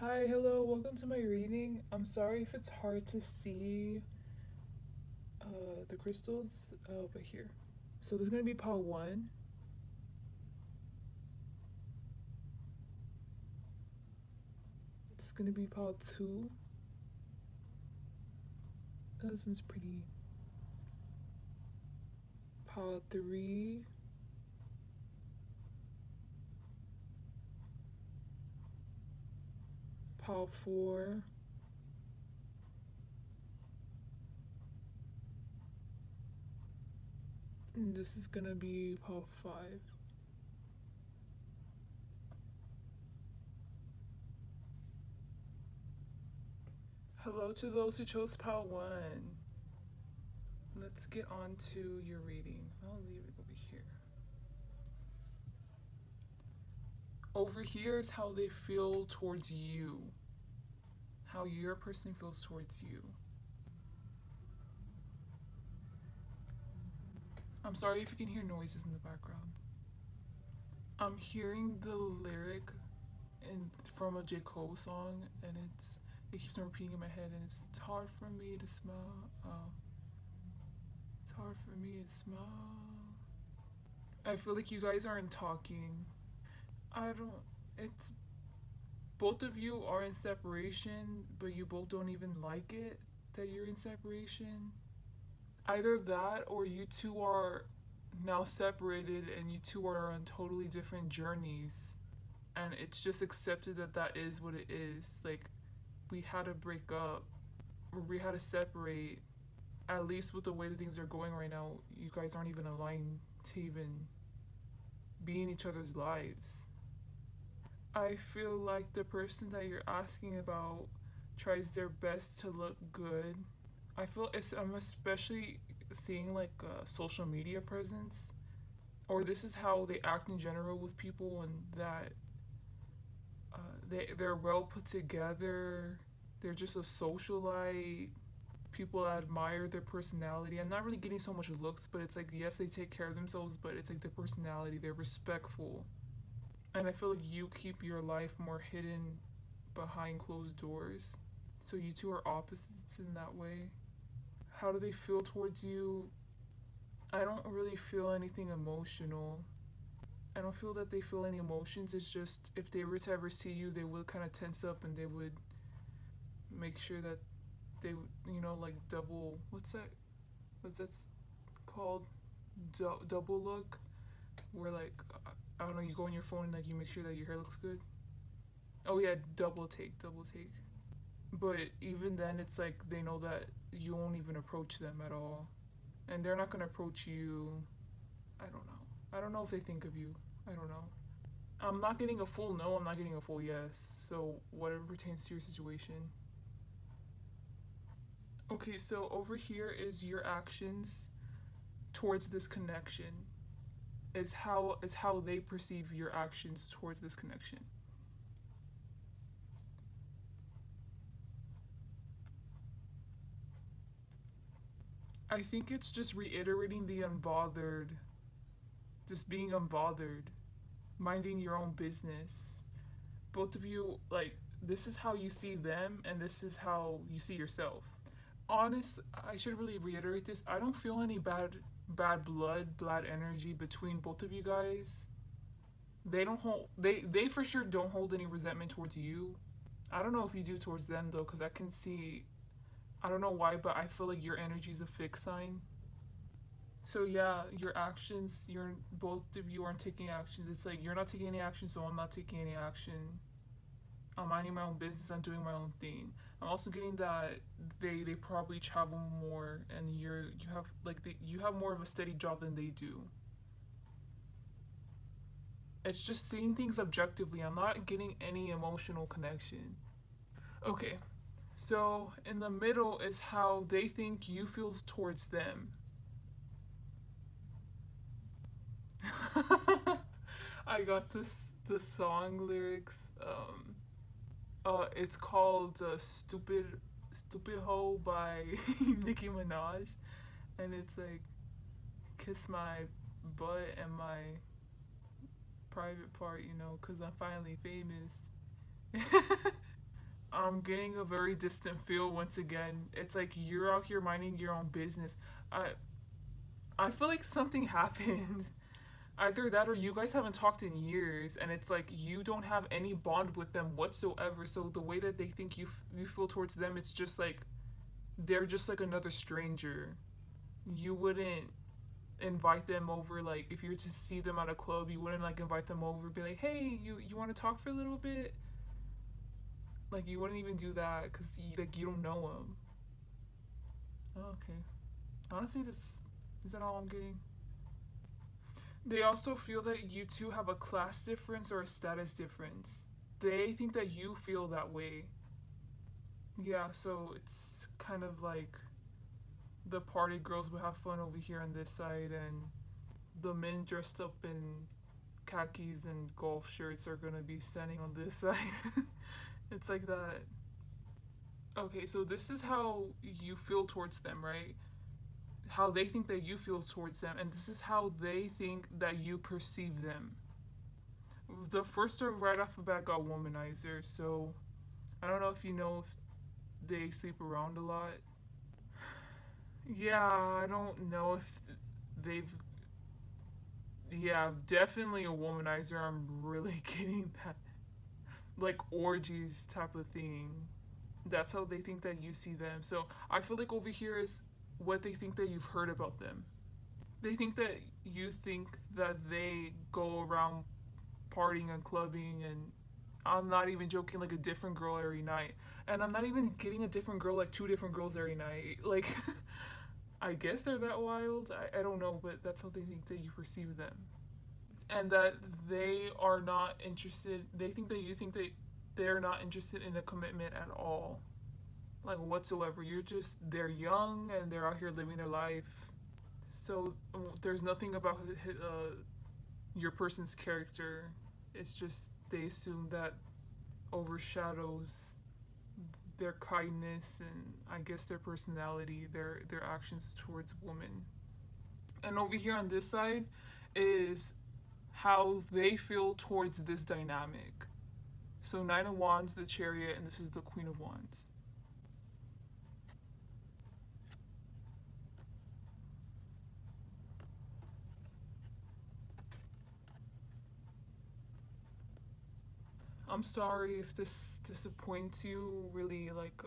Hi, hello, welcome to my reading. I'm sorry if it's hard to see the crystals over here. So there's gonna be part one. It's gonna be part two. This one's pretty. Part three. Part four. And this is gonna be part five. Hello to those who chose part one. Let's get on to your reading. I'll leave it over here. Over here is how they feel towards you, how your person feels towards you. I'm sorry if you can hear noises in the background. I'm hearing the lyric from a J. Cole song, and it keeps on repeating in my head, and it's hard for me to smile. It's hard for me to smile. I feel like you guys aren't talking. I don't. It's both of you are in separation, but you both don't even like it that you're in separation. Either that, or you two are now separated, and you two are on totally different journeys, and it's just accepted that that is what it is. Like, we had to break up, or we had to separate. At least with the way that things are going right now, you guys aren't even aligned to even be in each other's lives. I feel like the person that you're asking about tries their best to look good. I'm especially seeing like a social media presence, or this is how they act in general with people, and that they're well put together. They're just a socialite. People admire their personality. I'm not really getting so much looks, but it's like, yes, they take care of themselves, but it's like their personality. They're respectful, and I feel like you keep your life more hidden behind closed doors. So you two are opposites in that way. How do they feel towards you? I don't really feel anything emotional. I don't feel that they feel any emotions. It's just if they were to ever see you, they would kind of tense up, and they would make sure that they, like double. What's that? What's that called? Double look, where like I don't know. You go on your phone and like you make sure that your hair looks good. Oh yeah, double take, double take. But even then, it's like they know that you won't even approach them at all, and they're not gonna approach you. I don't know. I don't know if they think of you. I don't know. I'm not getting a full no. I'm not getting a full yes. So whatever pertains to your situation. Okay, so over here is your actions towards this connection. Is how they perceive your actions towards this connection. I think it's just reiterating the unbothered, just being unbothered, minding your own business. Both of you, like, this is how you see them, and this is how you see yourself. Honest, I should really reiterate this. I don't feel any bad blood, bad energy between both of you guys. They for sure don't hold any resentment towards you. I don't know if you do towards them though, because I can see, I don't know why, but I feel like your energy is a fixed sign. So yeah, your actions, you're both of you aren't taking actions. It's like you're not taking any action, so I'm not taking any action. I'm minding my own business. I'm doing my own thing. I'm also getting that they probably travel more, and you have like you have more of a steady job than they do. It's just seeing things objectively. I'm not getting any emotional connection. Okay, so in the middle is how they think you feel towards them. I got the song lyrics. It's called "Stupid Hoe" by Nicki Minaj, and it's like kiss my butt and my private part, cause I'm finally famous. I'm getting a very distant feel once again. It's like you're out here minding your own business. I I feel like something happened. Either that or you guys haven't talked in years, and it's like you don't have any bond with them whatsoever. So the way that they think you feel towards them, it's just like they're just like another stranger. You wouldn't invite them over, like if you were to see them at a club, you wouldn't like invite them over, be like, hey, you want to talk for a little bit. Like you wouldn't even do that because like you don't know them. Oh, okay. Honestly, this is that all I'm getting. They also feel that you two have a class difference or a status difference. They think that you feel that way. Yeah, so it's kind of like the party girls would have fun over here on this side, and the men dressed up in khakis and golf shirts are gonna be standing on this side. It's like that. Okay, so this is how you feel towards them, right? How they think that you feel towards them, and this is how they think that you perceive them. The first one right off the bat got womanizer, so I don't know if you know if they sleep around a lot. Yeah, I don't know if they've. Yeah, definitely a womanizer. I'm really getting that. Like orgies type of thing. That's how they think that you see them. So I feel like over here is what they think that you've heard about them. They think that you think that they go around partying and clubbing, and I'm not even joking, like a different girl every night. And I'm not even getting a different girl, like two different girls every night. Like, I guess they're that wild. I don't know, but that's how they think that you perceive them. And that they are not interested, they think that you think that they're not interested in a commitment at all. Like, whatsoever. They're young and they're out here living their life. So, there's nothing about your person's character. It's just they assume that overshadows their kindness and I guess their personality, their actions towards women. And over here on this side is how they feel towards this dynamic. So Nine of Wands, the Chariot, and this is the Queen of Wands. I'm sorry if this disappoints you. Really, like,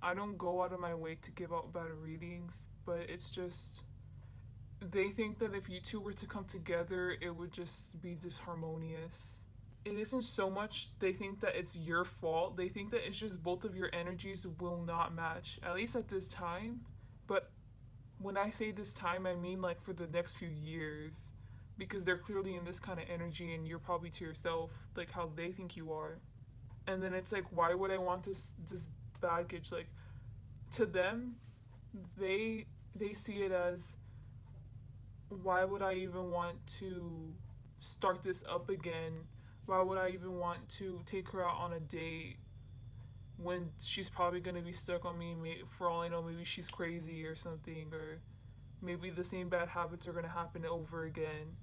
I don't go out of my way to give out bad readings, but it's just they think that if you two were to come together, it would just be disharmonious. It isn't so much they think that it's your fault. They think that it's just both of your energies will not match, at least at this time. But when I say this time, I mean like for the next few years. Because they're clearly in this kind of energy and you're probably to yourself, like how they think you are. And then it's like, why would I want this baggage? Like, to them, they see it as, why would I even want to start this up again? Why would I even want to take her out on a date when she's probably going to be stuck on me? For all I know, maybe she's crazy or something, or maybe the same bad habits are going to happen over again.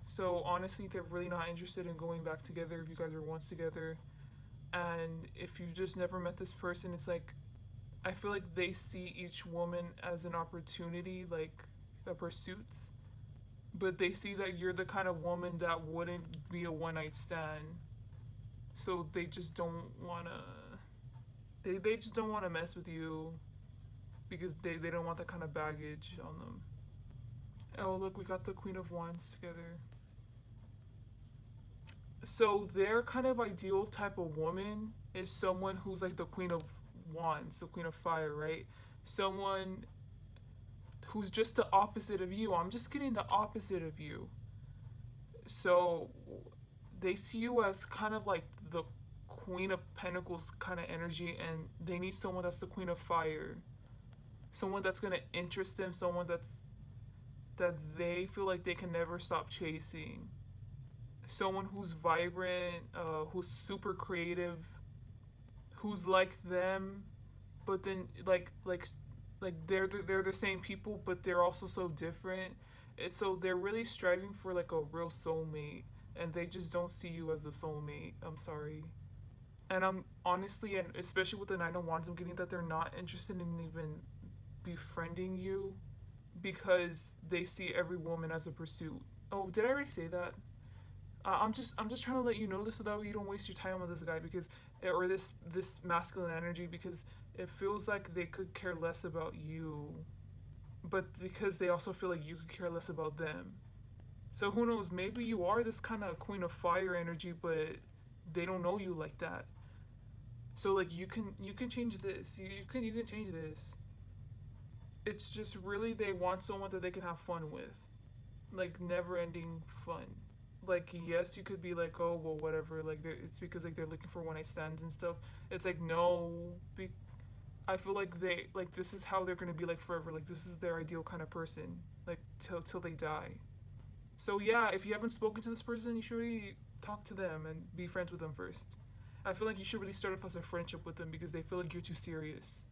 So honestly, they're really not interested in going back together if you guys are once together. And if you've just never met this person, it's like, I feel like they see each woman as an opportunity, like a pursuit, but they see that you're the kind of woman that wouldn't be a one night stand. So they just don't wanna they just don't wanna mess with you because they don't want that kind of baggage on them. Oh look, we got the Queen of Wands together. So their kind of ideal type of woman is someone who's like the Queen of Wands, the Queen of Fire, right? Someone who's just the opposite of you. I'm just getting the opposite of you. So they see you as kind of like the Queen of Pentacles kind of energy, and they need someone that's the Queen of Fire. Someone that's gonna interest them, someone that they feel like they can never stop chasing. Someone who's vibrant, who's super creative, who's like them, but then like they're the same people, but they're also so different. It's so they're really striving for like a real soulmate, and they just don't see you as a soulmate. I'm sorry. And I'm honestly, and especially with the Nine of Wands, I'm getting that they're not interested in even befriending you because they see every woman as a pursuit. Oh, did I already say that? I'm just trying to let you know this so that way you don't waste your time on this guy because or this masculine energy because it feels like they could care less about you, but because they also feel like you could care less about them. So who knows? Maybe you are this kind of queen of fire energy, but they don't know you like that. So like you can change this. You can change this. It's just really they want someone that they can have fun with, like never ending fun. Like yes, you could be like, oh well, whatever. Like it's because like they're looking for one night stands and stuff. It's like no, I feel like they like this is how they're gonna be like forever. Like this is their ideal kind of person. Like till they die. So yeah, if you haven't spoken to this person, you should really talk to them and be friends with them first. I feel like you should really start off as a friendship with them because they feel like you're too serious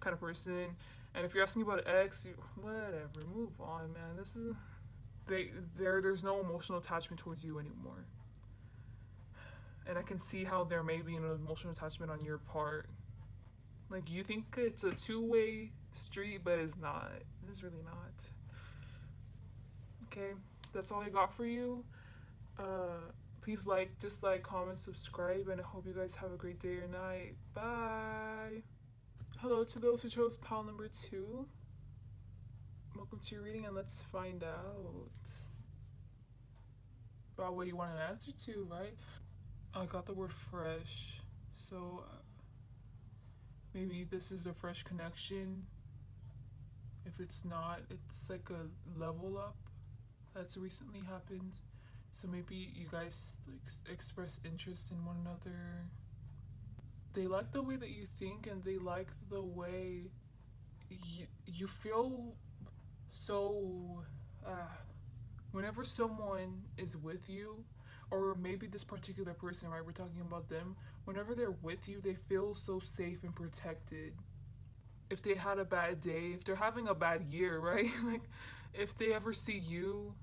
kind of person. And if you're asking about ex, whatever, move on, man. This is there's no emotional attachment towards you anymore. And I can see how there may be an emotional attachment on your part. Like you think it's a two-way street, but it's not. It's really not. Okay, that's all I got for you. Please like, dislike, comment, subscribe, and I hope you guys have a great day or night. Bye. Hello to those who chose pile number 2. Welcome to your reading, and let's find out about what you want an answer to, right? I got the word fresh, so maybe this is a fresh connection. If it's not, it's like a level up that's recently happened. So maybe you guys like express interest in one another. They like the way that you think, and they like the way you feel. So whenever someone is with you, or maybe this particular person, right, we're talking about them, whenever they're with you they feel so safe and protected. If they had a bad day, if they're having a bad year, right, like if they ever see you,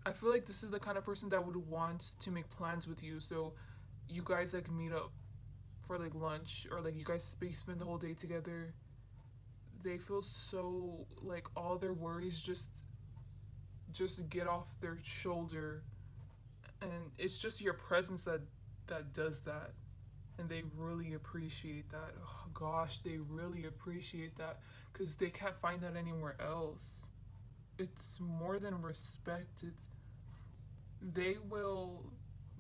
I feel like this is the kind of person that would want to make plans with you. So you guys like meet up for like lunch, or like you guys spend the whole day together. They feel so like all their worries just get off their shoulder, and it's just your presence that does that, and they really appreciate that. Oh gosh, they really appreciate that because they can't find that anywhere else. It's more than respect. It's they will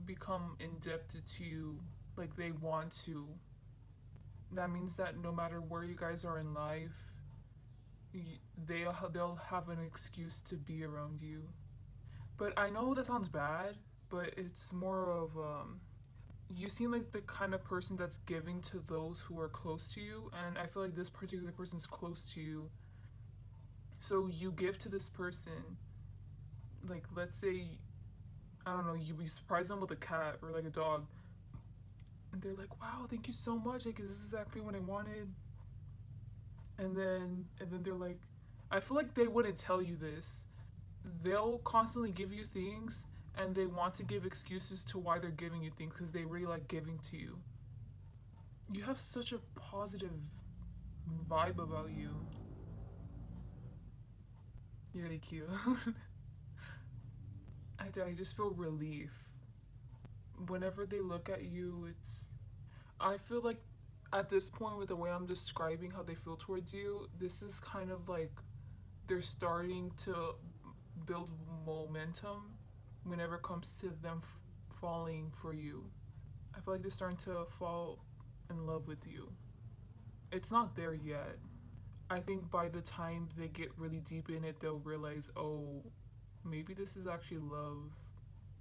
become indebted to you, like they want to. That means that no matter where you guys are in life, they'll have an excuse to be around you. But I know that sounds bad, but it's more of you seem like the kind of person that's giving to those who are close to you, and I feel like this particular person's close to you. So you give to this person, like let's say, I don't know, you surprise them with a cat or like a dog, and they're like, "Wow, thank you so much! Like this is exactly what I wanted." And then they're like, I feel like they wouldn't tell you this. They'll constantly give you things, and they want to give excuses to why they're giving you things because they really like giving to you. You have such a positive vibe about you. You're really cute. I just feel relief. Whenever they look at you, I feel like at this point, with the way I'm describing how they feel towards you, this is kind of like they're starting to build momentum whenever it comes to them falling for you. I feel like they're starting to fall in love with you. It's not there yet. I think by the time they get really deep in it, they'll realize, oh, maybe this is actually love.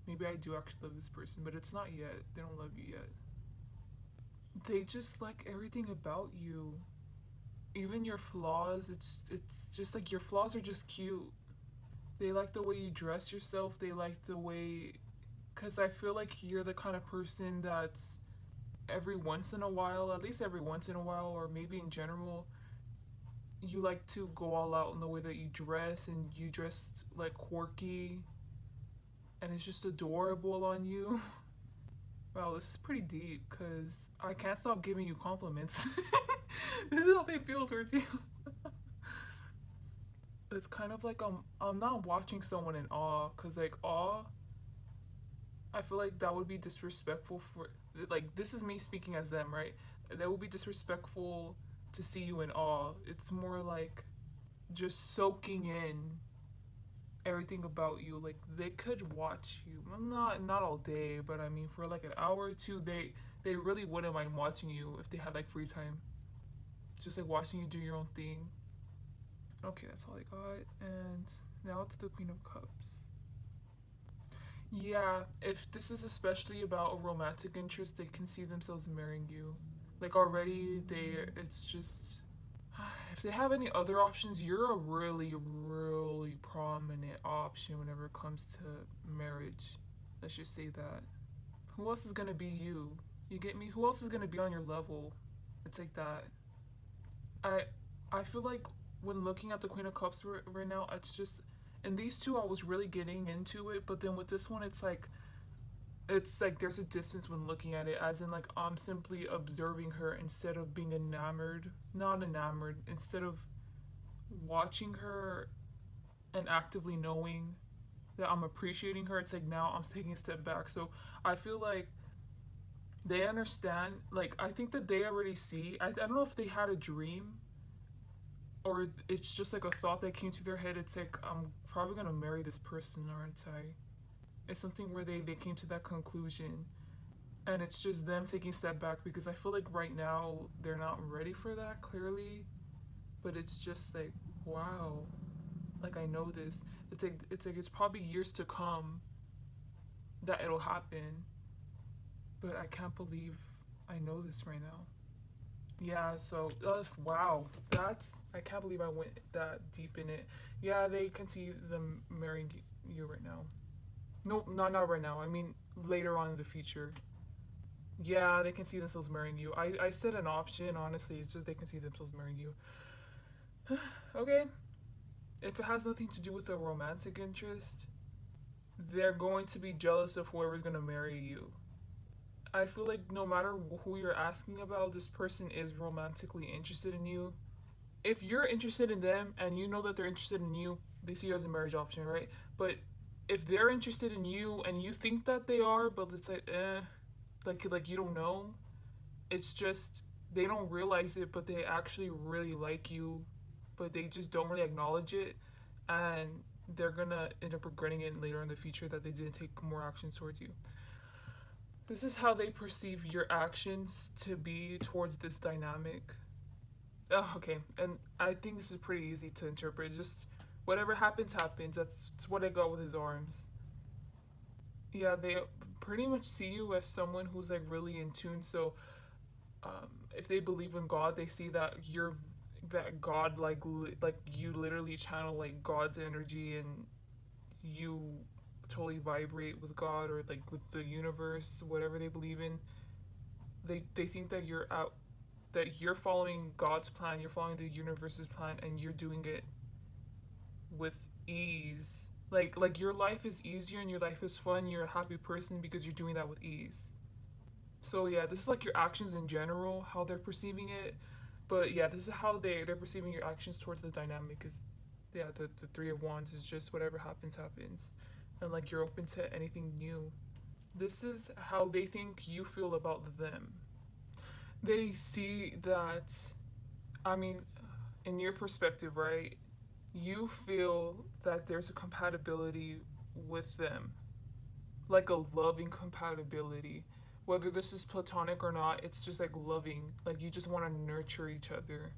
Maybe I do actually love this person, but it's not yet. They don't love you yet. They just like everything about you. Even your flaws, it's just like your flaws are just cute. They like the way you dress yourself. They like the way, cuz I feel like you're the kind of person that's every once in a while, at least every once in a while, or maybe in general, you like to go all out in the way that you dress, and you dress like quirky, and it's just adorable on you. Wow, this is pretty deep because I can't stop giving you compliments. This is how they feel towards you. It's kind of like I'm not watching someone in awe because like awe, I feel like that would be disrespectful for like this is me speaking as them, right? That would be disrespectful to see you in awe. It's more like just soaking in everything about you. Like they could watch you, well, not all day, but I mean for like an hour or two, they really wouldn't mind watching you if they had like free time, just like watching you do your own thing. Okay, that's all I got, and now it's the Queen of Cups. Yeah, if this is especially about a romantic interest, they can see themselves marrying you. Like already, it's just if they have any other options, you're a really, really prominent option whenever it comes to marriage. Let's just say that. Who else is gonna be you? You get me? Who else is gonna be on your level? It's like that. I I feel like when looking at the Queen of Cups right now, it's just in these two I was really getting into it, but then with this one, it's like there's a distance when looking at it, as in like I'm simply observing her instead of being enamored, not enamored, instead of watching her and actively knowing that I'm appreciating her. It's like now I'm taking a step back. So I feel like they understand. Like I think that they already see. I don't know if they had a dream or it's just like a thought that came to their head. It's like I'm probably gonna marry this person, aren't I? It's something where they came to that conclusion, and it's just them taking a step back because I feel like right now they're not ready for that clearly, but it's just like wow, like I know this. It's like it's probably years to come that it'll happen, but I can't believe I know this right now. Yeah, so wow, that's I can't believe I went that deep in it. Yeah, they can see them marrying you right now. No, not right now. I mean later on in the future. Yeah, they can see themselves marrying you. I said an option. Honestly, it's just they can see themselves marrying you. Okay, if it has nothing to do with a romantic interest, they're going to be jealous of whoever's gonna marry you. I feel like no matter who you're asking about, this person is romantically interested in you. If you're interested in them and you know that they're interested in you, they see you as a marriage option, right? But if they're interested in you and you think that they are, but it's like, like you don't know, it's just they don't realize it, but they actually really like you, but they just don't really acknowledge it, and they're gonna end up regretting it later in the future that they didn't take more actions towards you. This is how they perceive your actions to be towards this dynamic. Oh, okay, and I think this is pretty easy to interpret. Just whatever happens, happens. That's what I got with his arms. Yeah, they pretty much see you as someone who's like really in tune. So, if they believe in God, they see that you're that God like you literally channel like God's energy and you totally vibrate with God or like with the universe, whatever they believe in. They think that you're out that you're following God's plan, you're following the universe's plan, and you're doing it with ease. Like your life is easier and your life is fun. You're a happy person because you're doing that with ease. So yeah, this is like your actions in general, how they're perceiving it. But yeah, this is how they're perceiving your actions towards the dynamic. Because yeah, the Three of Wands is just whatever happens happens, and like you're open to anything new. This is how they think you feel about them. They see that, I mean, in your perspective, right? You feel that there's a compatibility with them, like a loving compatibility. Whether this is platonic or not, it's just like loving. Like you just want to nurture each other.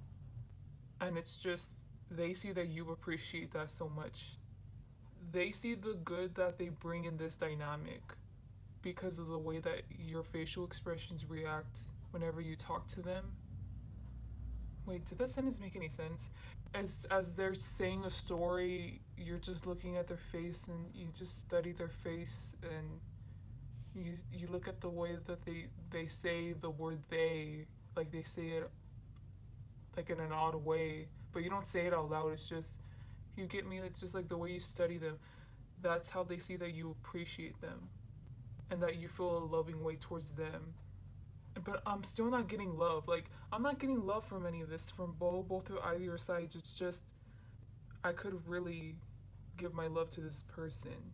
And it's just, they see that you appreciate that so much. They see the good that they bring in this dynamic because of the way that your facial expressions react whenever you talk to them. Wait, did that sentence make any sense? As they're saying a story, you're just looking at their face and you just study their face and you look at the way that they say the word they, like they say it like in an odd way, but you don't say it out loud. It's just you get me. It's just like the way you study them. That's how they see that you appreciate them. and that you feel a loving way towards them. But I'm still not getting love. Like, I'm not getting love from any of this, from both or either sides. It's just I could really give my love to this person.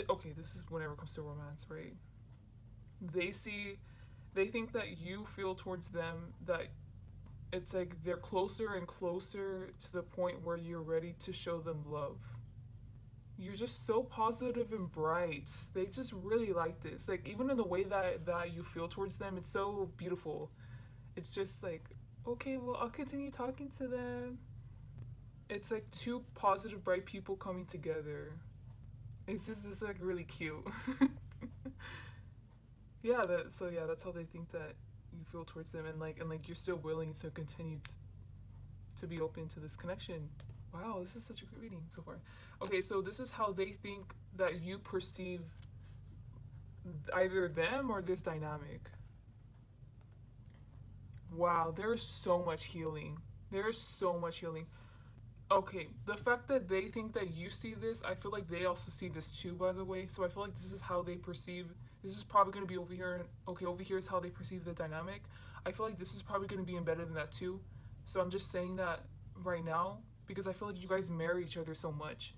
Okay, this is whenever it comes to romance, right? They see, they think that you feel towards them that it's like they're closer and closer to the point where you're ready to show them love. You're just so positive and bright. They just really like this. Like, even in the way that you feel towards them, it's so beautiful. It's just like, okay, well, I'll continue talking to them. It's like two positive, bright people coming together. It's like really cute. Yeah, that's how they think that you feel towards them, and you're still willing to continue to be open to this connection. Wow, this is such a great reading so far. Okay, so this is how they think that you perceive either them or this dynamic. Wow, there's so much healing. There's so much healing. Okay, the fact that they think that you see this, I feel like they also see this too, by the way. So I feel like this is how they perceive. This is probably going to be over here. Okay, over here is how they perceive the dynamic. I feel like this is probably going to be embedded in that too. So I'm just saying that right now because I feel like you guys marry each other so much.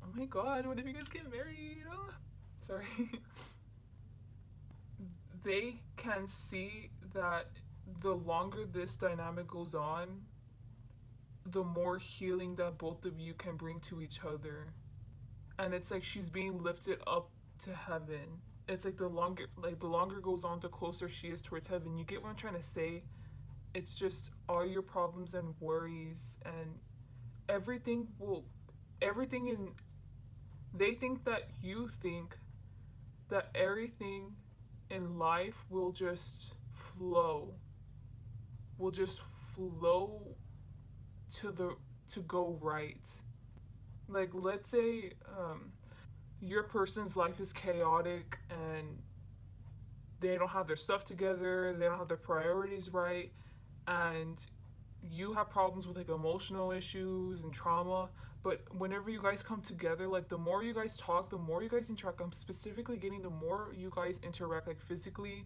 Oh my god, what if you guys get married? Oh, sorry. They can see that the longer this dynamic goes on, the more healing that both of you can bring to each other. And it's like she's being lifted up to heaven. It's like the longer goes on, the closer she is towards heaven. You get what I'm trying to say? It's just all your problems and worries and everything will everything in they think that you think that everything in life flow will just flow to the to go right. Like, let's say your person's life is chaotic and they don't have their stuff together, they don't have their priorities right, and you have problems with like emotional issues and trauma. But whenever you guys come together, like the more you guys talk, the more you guys interact. I'm specifically getting the more you guys interact, like physically,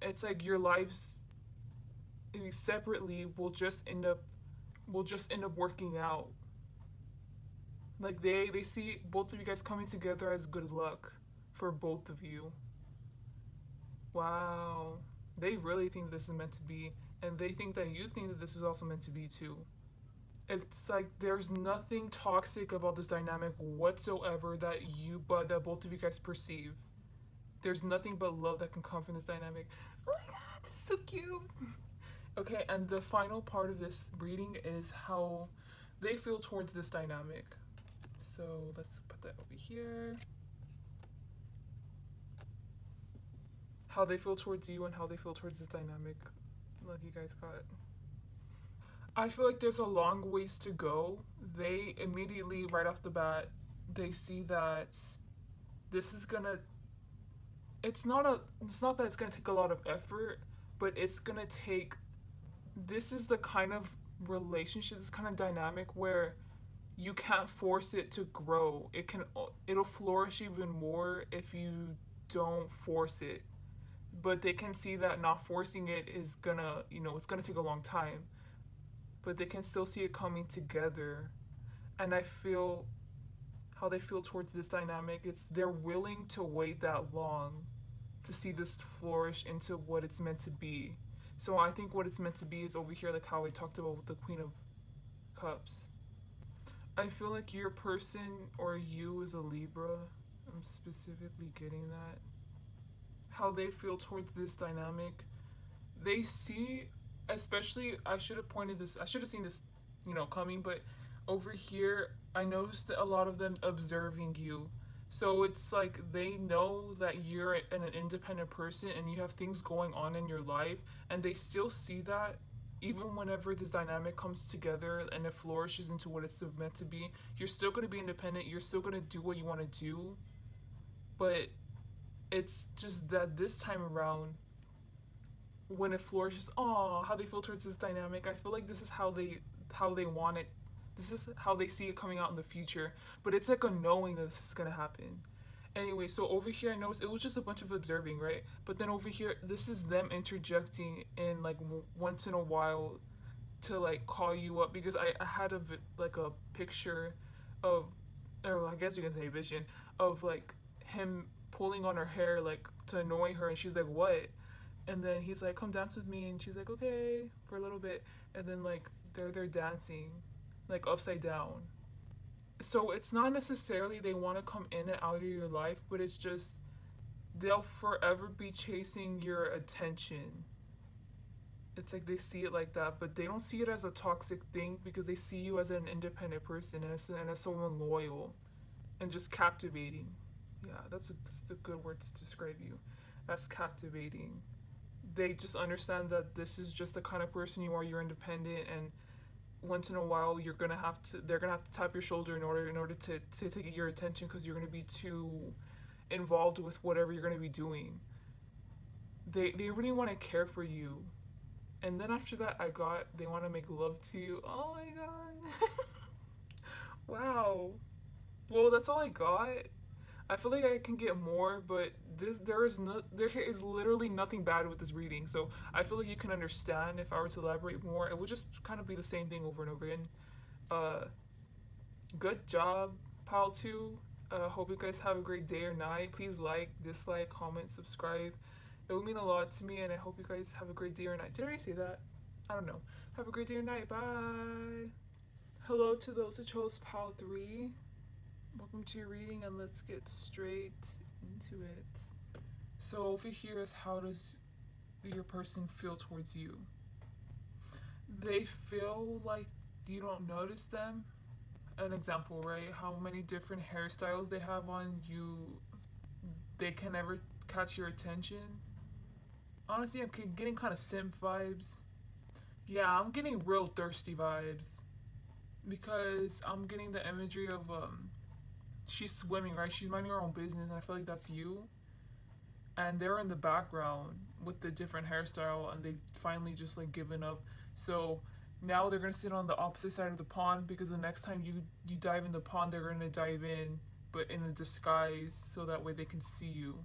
it's like your lives separately will just end up working out. Like they see both of you guys coming together as good luck for both of you. Wow. They really think this is meant to be, and they think that you think that this is also meant to be too. It's like there's nothing toxic about this dynamic whatsoever that both of you guys perceive. There's nothing but love that can come from this dynamic. Oh my god, this is so cute. Okay, and the final part of this reading is how they feel towards this dynamic. So let's put that over here. How they feel towards you and how they feel towards this dynamic. Look, you guys got it. I feel like there's a long ways to go. They immediately, right off the bat, they see that this is gonna. It's not that it's gonna take a lot of effort, but it's gonna take. This is the kind of relationship, this kind of dynamic where you can't force it to grow. It'll flourish even more if you don't force it. But they can see that not forcing it is gonna, it's gonna take a long time. But they can still see it coming together. And I feel how they feel towards this dynamic. It's they're willing to wait that long to see this flourish into what it's meant to be. So I think what it's meant to be is over here, like how I talked about with the Queen of Cups. I feel like your person or you is a Libra. I'm specifically getting that. How they feel towards this dynamic. They see, especially, I should have seen this, coming, but over here, I noticed that a lot of them observing you. So it's like they know that you're an independent person and you have things going on in your life, and they still see that even whenever this dynamic comes together and it flourishes into what it's meant to be. You're still going to be independent, you're still going to do what you want to do, but it's just that this time around, when it flourishes, how they feel towards this dynamic. I feel like this is how they want it. This is how they see it coming out in the future. But it's like a knowing that this is gonna happen. Anyway, so over here I noticed it was just a bunch of observing, right? But then over here, this is them interjecting in like once in a while to like call you up because I had like a picture of, or I guess you can say vision of like him pulling on her hair like to annoy her, and she's like, what? And then he's like, come dance with me, and she's like, okay, for a little bit. And then like they're dancing like upside down. So it's not necessarily they want to come in and out of your life, but it's just they'll forever be chasing your attention. It's like they see it like that, but they don't see it as a toxic thing because they see you as an independent person and as someone loyal and just captivating. Yeah, that's a good word to describe you. That's captivating. They just understand that this is just the kind of person you are. You're independent, and once in a while they're gonna have to tap your shoulder in order to take your attention because you're gonna be too involved with whatever you're gonna be doing. They really want to care for you. And then after that, they want to make love to you. Oh my god. Wow. Well, that's all I got. I feel like I can get more, but there is literally nothing bad with this reading. So I feel like you can understand if I were to elaborate more. It would just kind of be the same thing over and over again. Uh, Good job, Pile 2. Hope you guys have a great day or night. Please like, dislike, comment, subscribe. It would mean a lot to me, and I hope you guys have a great day or night. Did I already say that? I don't know. Have a great day or night. Bye. Hello to those who chose Pile 3. Welcome to your reading, and let's get straight into it. So over here is how does your person feel towards you? They feel like you don't notice them. An example, right? How many different hairstyles they have on you, they can never catch your attention. Honestly, I'm getting kind of simp vibes. Yeah, I'm getting real thirsty vibes because I'm getting the imagery of she's swimming, right? She's minding her own business, and I feel like that's you. And they're in the background with the different hairstyle, and they finally just like given up. So now they're gonna sit on the opposite side of the pond because the next time you dive in the pond, they're gonna dive in, but in a disguise, so that way they can see you,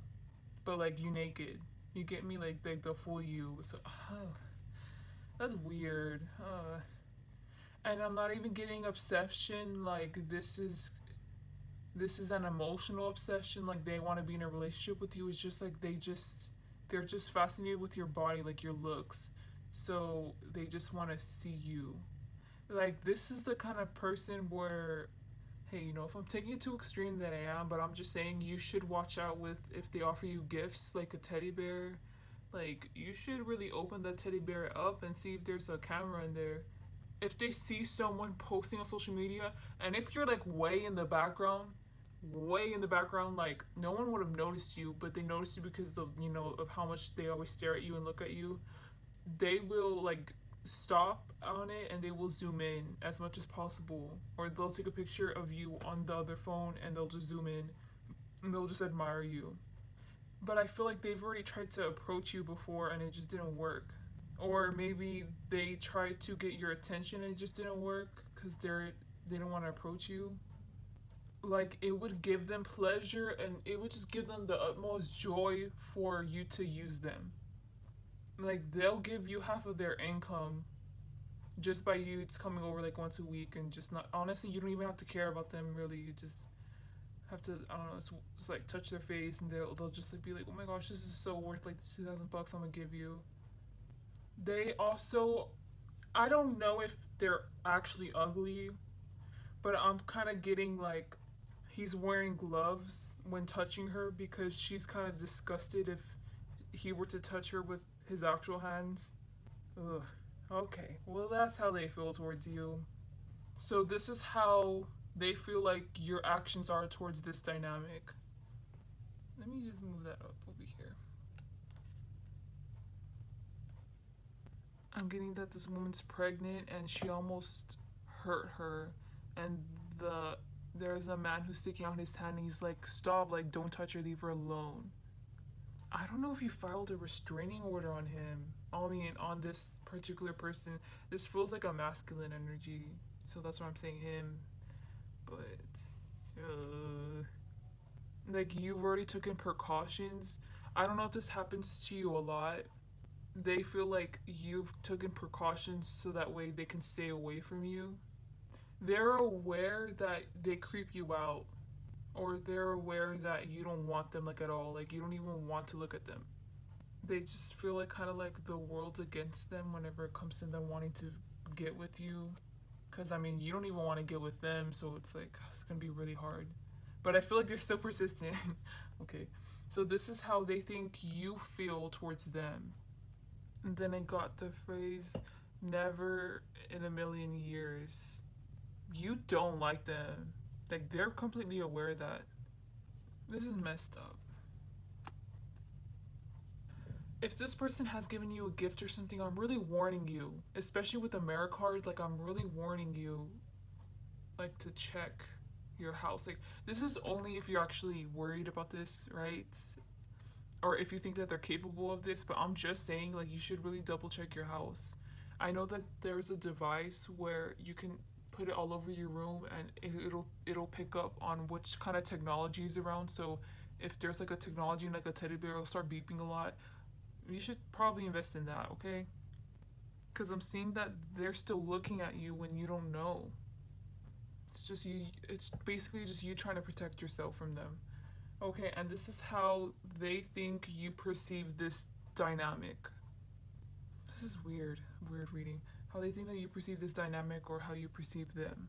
but like you naked. You get me? Like they'll fool you. So that's weird. And I'm not even getting obsession. Like this is an emotional obsession. Like they want to be in a relationship with you. It's just like they're just fascinated with your body, like your looks. So they just want to see you. Like this is the kind of person where, hey, if I'm taking it too extreme, that I am, but I'm just saying you should watch out with if they offer you gifts like a teddy bear. Like you should really open that teddy bear up and see if there's a camera in there. If they see someone posting on social media, and if you're like way in the background, like no one would have noticed you, but they noticed you because of of how much they always stare at you and look at you, they will like stop on it and they will zoom in as much as possible, or they'll take a picture of you on the other phone and they'll just zoom in and they'll just admire you. But I feel like they've already tried to approach you before and it just didn't work, or maybe they tried to get your attention and it just didn't work because they don't want to approach you. Like it would give them pleasure and it would just give them the utmost joy for you to use them. Like they'll give you half of their income just by you just coming over like once a week, and just not, honestly, you don't even have to care about them really. You just have to, I don't know, just like touch their face, and they'll just like be like, oh my gosh, this is so worth like the $2,000 I'm gonna give you. They also, I don't know if they're actually ugly, but I'm kind of getting like he's wearing gloves when touching her because she's kind of disgusted if he were to touch her with his actual hands. Ugh. Okay, well that's how they feel towards you. So this is how they feel like your actions are towards this dynamic. Let me just move that up over here. I'm getting that this woman's pregnant and she almost hurt her, and there's a man who's sticking out his hand and he's like, stop, like don't touch her, leave her alone. I don't know if you filed a restraining order on him. I mean, on this particular person. This feels like a masculine energy, so that's why I'm saying him. But Like you've already taken precautions. I don't know if this happens to you a lot. They feel like you've taken precautions so that way they can stay away from you. They're aware that they creep you out, or they're aware that you don't want them like at all. Like you don't even want to look at them. They just feel like kind of like the world's against them whenever it comes to them wanting to get with you. Because I mean, you don't even want to get with them, so it's like it's gonna be really hard. But I feel like they're still persistent. Okay, so this is how they think you feel towards them. And then I got the phrase, never in a million years. You don't like them. Like they're completely aware of that. This is messed up. If this person has given you a gift or something, I'm really warning you, especially with the Mara card, like I'm really warning you, like to check your house. Like this is only if you're actually worried about this, right? Or if you think that they're capable of this, but I'm just saying like you should really double check your house. I know that there's a device where you can put it all over your room and it'll pick up on which kind of technology is around. So if there's like a technology like a teddy bear, it'll start beeping a lot. You should probably invest in that, okay? Because I'm seeing that they're still looking at you when you don't know. It's just you. It's basically just you trying to protect yourself from them. Okay, and this is how they think you perceive this dynamic. This is weird, weird reading. How they think that you perceive this dynamic or how you perceive them.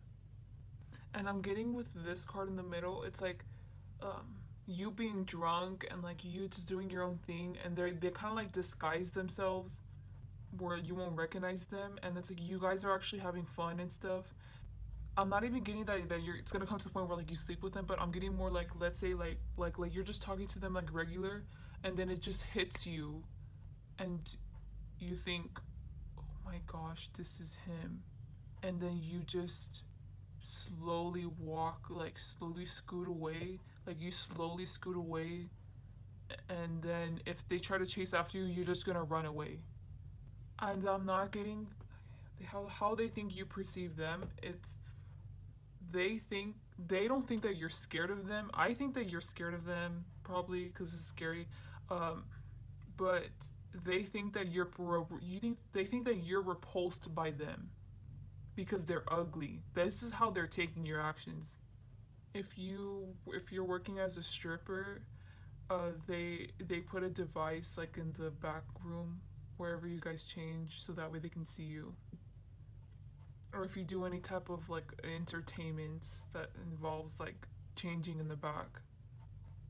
And I'm getting with this card in the middle, it's like you being drunk and like you just doing your own thing, and they kind of like disguise themselves where you won't recognize them, and it's like you guys are actually having fun and stuff. I'm not even getting that you're it's gonna come to the point where like you sleep with them, but I'm getting more like let's say like you're just talking to them like regular, and then it just hits you, and you think, oh my gosh, this is him, and then you just slowly walk, like slowly scoot away, like you slowly scoot away, and then if they try to chase after you, you're just gonna run away. And I'm not getting how they think you perceive them. It's they think they don't think that you're scared of them. I think that you're scared of them probably because it's scary, um, but they think that they think that you're repulsed by them because they're ugly. This is how they're taking your actions. If you're working as a stripper, they put a device like in the back room wherever you guys change, so that way they can see you. Or if you do any type of like entertainment that involves like changing in the back.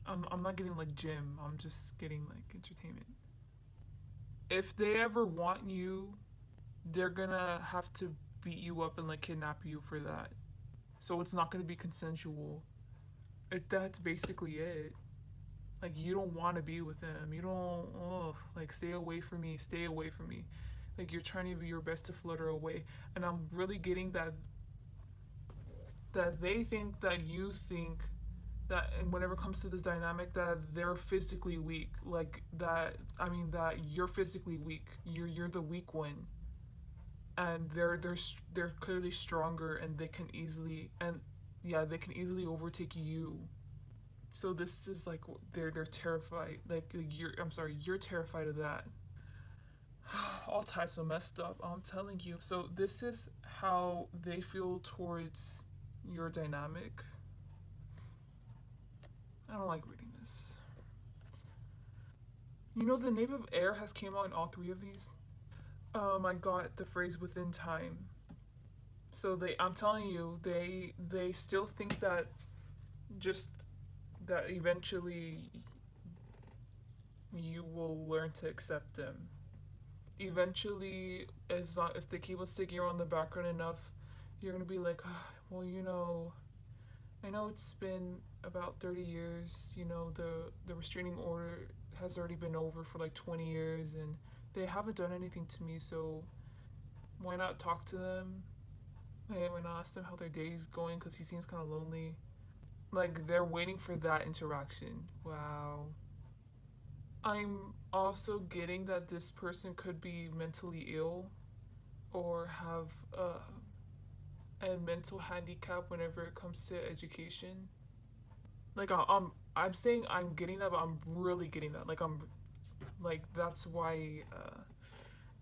I'm not getting like gym. I'm just getting like entertainment. If they ever want you, they're gonna have to beat you up and like kidnap you for that. So it's not gonna be consensual. That's basically it. Like you don't want to be with them. You don't. Oh, like stay away from me. Stay away from me. Like you're trying to do your best to flutter away, and I'm really getting that they think that you think that, and whenever it comes to this dynamic, that they're physically weak. Like that. I mean that you're physically weak. You're the weak one, and they're clearly stronger, and they can easily and yeah they can easily overtake you. So this is like they're terrified. Like you're I'm sorry, you're terrified of that. All types of messed up. I'm telling you. So this is how they feel towards your dynamic. I don't like reading this. You know the name of air has came out in all three of these. I got the phrase within time. So I'm telling you, they still think that just that eventually you will learn to accept them. Eventually, if they keep on sticking around the background enough, you're gonna be like, oh, well, I know it's been about 30 years. The restraining order has already been over for like 20 years, and they haven't done anything to me. So why not talk to them? Hey, why not ask them how their day's going? Because he seems kind of lonely. Like they're waiting for that interaction. Wow. I'm also getting that this person could be mentally ill or have a mental handicap whenever it comes to education. Like I'm saying I'm getting that, but I'm really getting that. Like I'm like that's why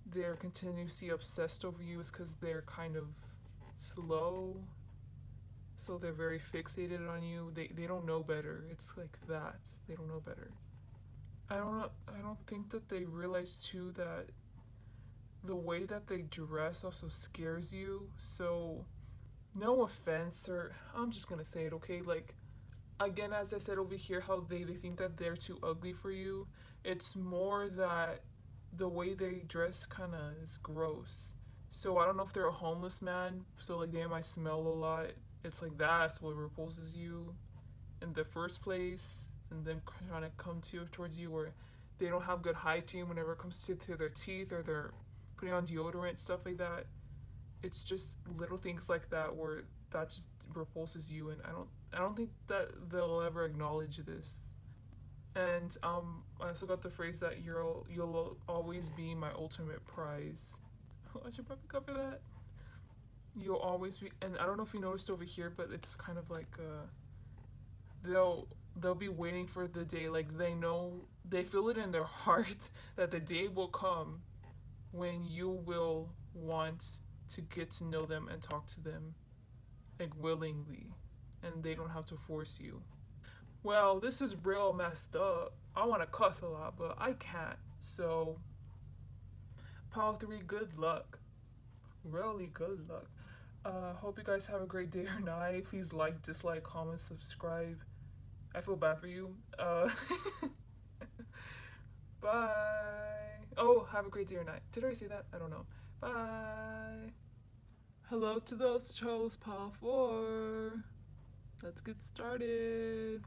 they're continuously obsessed over you is because they're kind of slow, so they're very fixated on you. They don't know better. It's like that. They don't know better. I don't think that they realize too that the way that they dress also scares you. So no offense, or I'm just gonna say it, okay? Like again, as I said over here, how they think that they're too ugly for you. It's more that the way they dress kind of is gross. So I don't know if they're a homeless man, so like they might smell a lot. It's like that's what repulses you in the first place, and then kind of come towards you where they don't have good hygiene whenever it comes to their teeth or they're putting on deodorant, stuff like that. It's just little things like that where that just repulses you, and I don't think that they'll ever acknowledge this. And I also got the phrase that you'll always be my ultimate prize. I should probably cover that. You'll always be, and I don't know if you noticed over here, but it's kind of like they'll they'll be waiting for the day. Like they know, they feel it in their heart that the day will come when you will want to get to know them and talk to them like willingly, and they don't have to force you. Well, this is real messed up. I want to cuss a lot, but I can't. So, Pile 3, good luck. Really good luck. Hope you guys have a great day or night. Please like, dislike, comment, subscribe. I feel bad for you. Bye. Oh, have a great day or night. Did I say that? I don't know. Bye. Hello to those who chose Pile 4. Let's get started.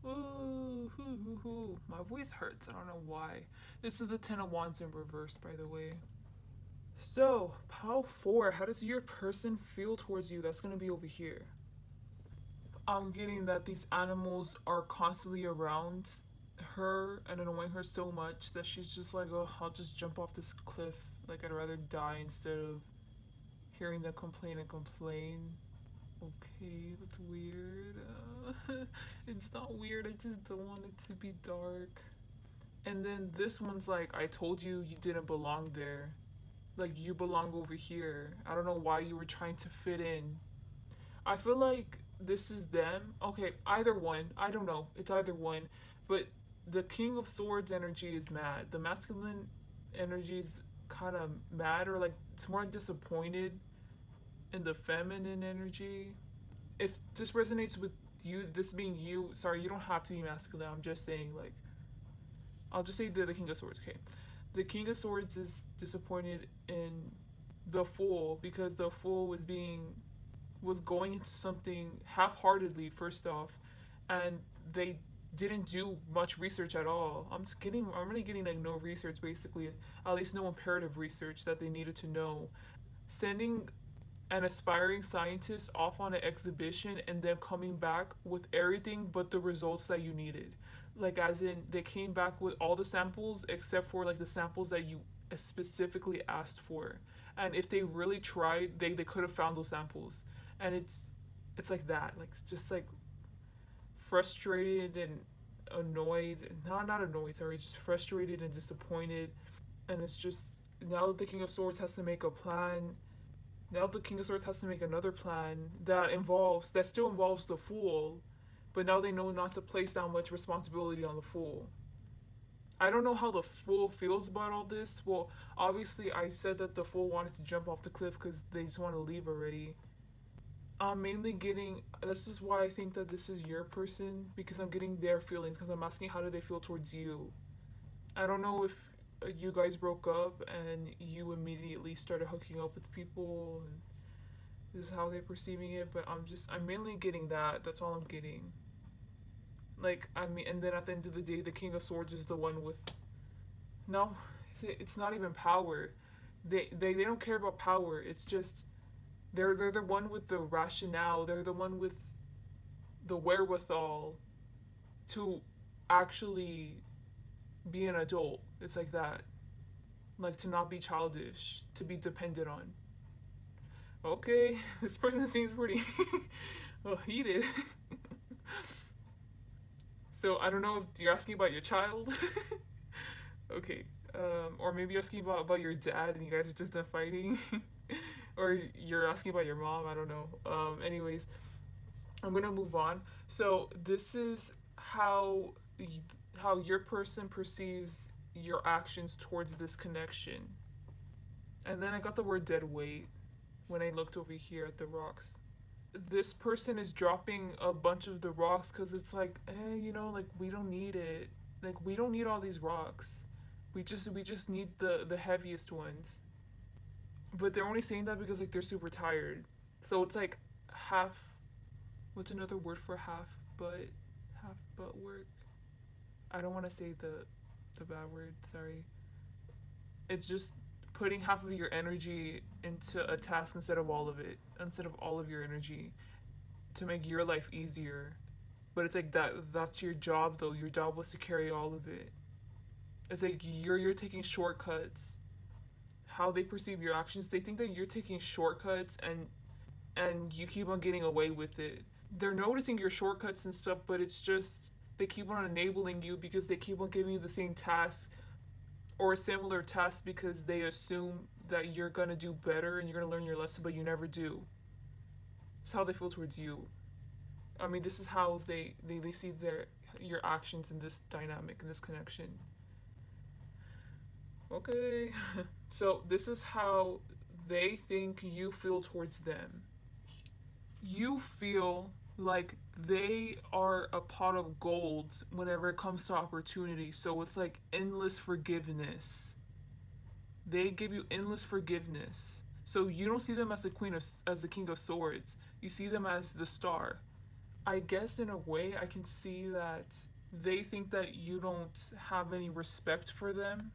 Ooh, hoo, hoo, hoo. My voice hurts. I don't know why. This is the Ten of Wands in reverse, by the way. So, Pile 4, how does your person feel towards you? That's going to be over here. I'm getting that these animals are constantly around her and annoying her so much that she's just like, oh, I'll just jump off this cliff. Like, I'd rather die instead of hearing them complain and complain. Okay, that's weird. It's not weird, I just don't want it to be dark. And then this one's like, I told you you didn't belong there. Like, you belong over here. I don't know why you were trying to fit in. I feel like this is them. Okay, either one. I don't know. It's either one. But the King of Swords energy is mad. The masculine energy is kind of mad, or like it's more like disappointed in the feminine energy. If this resonates with you, this being you, sorry, you don't have to be masculine. I'm just saying, like, I'll just say the King of Swords, okay? The King of Swords is disappointed in the Fool because the Fool was going into something half-heartedly first off, and they didn't do much research at all. I'm really getting like no research, basically, at least no imperative research that they needed to know. Sending an aspiring scientist off on an exhibition and then coming back with everything but the results that you needed. Like, as in, they came back with all the samples except for like the samples that you specifically asked for. And if they really tried, they could have found those samples. And it's like that. Like, it's just like frustrated and annoyed. Not annoyed, sorry, just frustrated and disappointed. And it's just, now that the King of Swords has to make a plan, now the King of Swords has to make another plan that still involves the Fool, but now they know not to place that much responsibility on the Fool. I don't know how the Fool feels about all this. Well, obviously I said that the Fool wanted to jump off the cliff because they just want to leave already. I'm mainly getting, this is why I think that this is your person, because I'm getting their feelings, because I'm asking how do they feel towards you. I don't know if you guys broke up and you immediately started hooking up with people and this is how they're perceiving it, but I'm mainly getting that's all I'm getting. Like, I mean, and then at the end of the day, the King of Swords is the one with, no, it's not even power. They don't care about power. It's just they're the one with the rationale. They're the one with the wherewithal to actually be an adult. It's like that. Like, to not be childish, to be dependent on. Okay, this person seems pretty well, heated. So I don't know if you're asking about your child. Okay. Or maybe you're asking about your dad and you guys are just done fighting. Or you're asking about your mom. I don't know. Anyways, I'm gonna move on. So this is how your person perceives your actions towards this connection. And then I got the word dead weight when I looked over here at the rocks. This person is dropping a bunch of the rocks because it's like, hey, like we don't need it. Like we don't need all these rocks. We just need the heaviest ones. But they're only saying that because like they're super tired. So it's like half. What's another word for half but work? I don't want to say the bad word. Sorry. It's just putting half of your energy into a task instead of all of your energy to make your life easier. But it's like that's your job though. Your job was to carry all of it. It's like you're taking shortcuts. How they perceive your actions, they think that you're taking shortcuts and you keep on getting away with it. They're noticing your shortcuts and stuff, but it's just they keep on enabling you because they keep on giving you the same task or a similar task because they assume that you're gonna do better and you're gonna learn your lesson, but you never do. It's how they feel towards you. I mean, this is how they see your actions in this dynamic, in this connection. Okay. So this is how they think you feel towards them. You feel like they are a pot of gold whenever it comes to opportunity. So it's like endless forgiveness. They give you endless forgiveness. So you don't see them as as the king of swords. You see them as the star. I guess in a way I can see that they think that you don't have any respect for them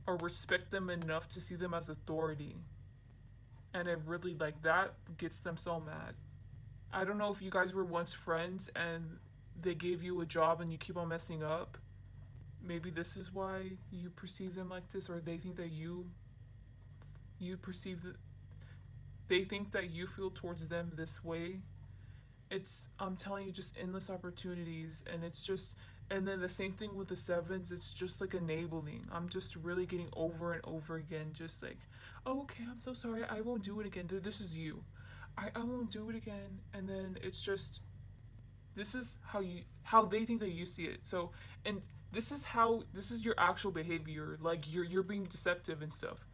or respect them enough to see them as authority. And it really like that gets them so mad. I don't know if you guys were once friends and they gave you a job and you keep on messing up. Maybe this is why you perceive them like this, or they think that you perceive that they think that you feel towards them this way. It's I'm telling you just endless opportunities and it's just and then the same thing with the sevens, it's just like enabling. I'm just really getting over and over again, just like, oh, okay, I'm so sorry, I won't do it again. This is you. I won't do it again. And then it's just this is how they think that you see it. So and this is your actual behavior. Like you're being deceptive and stuff.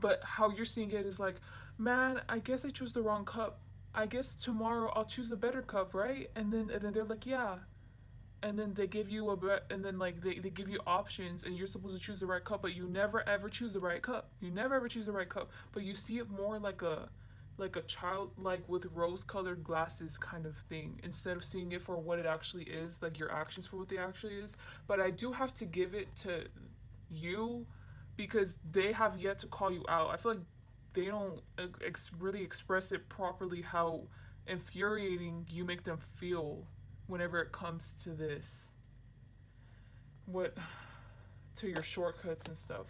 But how you're seeing it is like, man, I guess I chose the wrong cup. I guess tomorrow I'll choose a better cup, right? And then they're like, yeah. And then they give you and then like they give you options and you're supposed to choose the right cup, but you never ever choose the right cup. You never ever choose the right cup. But you see it more like a child like with rose colored glasses kind of thing instead of seeing it for what it actually is, like your actions for what they actually is. But I do have to give it to you because they have yet to call you out. I feel like they don't really express it properly how infuriating you make them feel whenever it comes to this. What to your shortcuts and stuff.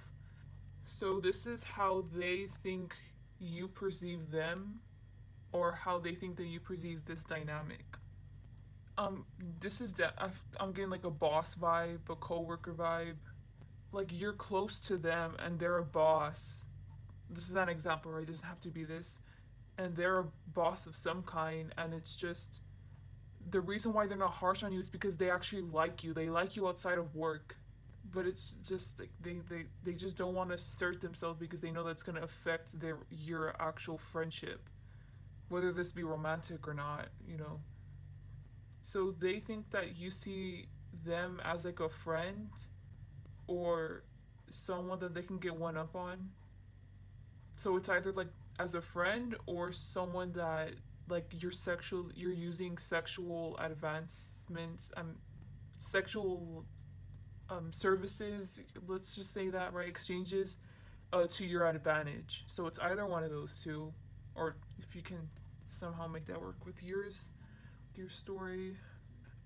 So this is how they think you perceive them or how they think that you perceive this dynamic. This is that I'm getting like a boss vibe, a coworker vibe. Like you're close to them and they're a boss. This is an example, right? It doesn't have to be this. And they're a boss of some kind, and it's just the reason why they're not harsh on you is because they actually like you. They like you outside of work. But it's just like they just don't want to assert themselves because they know that's going to affect your actual friendship, whether this be romantic or not. So they think that you see them as like a friend or someone that they can get one up on. So it's either like as a friend or someone that like you're using sexual advancements sexual services, let's just say that, right, exchanges to your advantage. So it's either one of those two, or if you can somehow make that work with your story.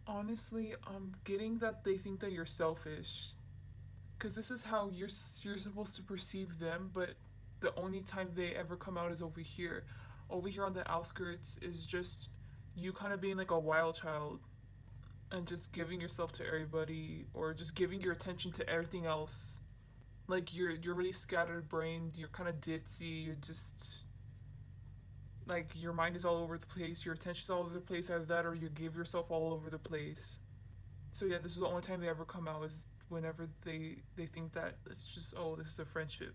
Honestly, I'm getting that they think that you're selfish because this is how you're supposed to perceive them, but the only time they ever come out is over here. Over here on the outskirts is just you kind of being like a wild child. and just giving yourself to everybody, or just giving your attention to everything else. Like you're really scattered brained, you're kind of ditzy, you're just like your mind is all over the place, your attention's all over the place, either that or you give yourself all over the place. So yeah, this is the only time they ever come out, is whenever they think that it's just, oh, this is a friendship.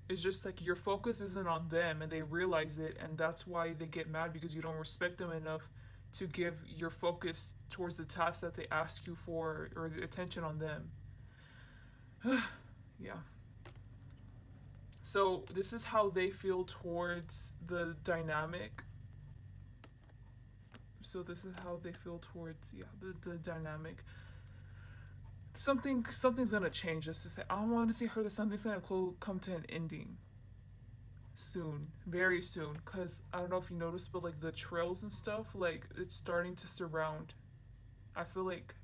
It's just like your focus isn't on them and they realize it, and that's why they get mad, because you don't respect them enough to give your focus towards the task that they ask you for, or the attention on them. Yeah. So this is how they feel towards the dynamic. So this is how they feel towards, yeah, the dynamic. Something's gonna change. Just to say, I want to see her that something's gonna come to an ending soon, very soon. Cause I don't know if you noticed, but like the trails and stuff, like it's starting to surround. I feel like,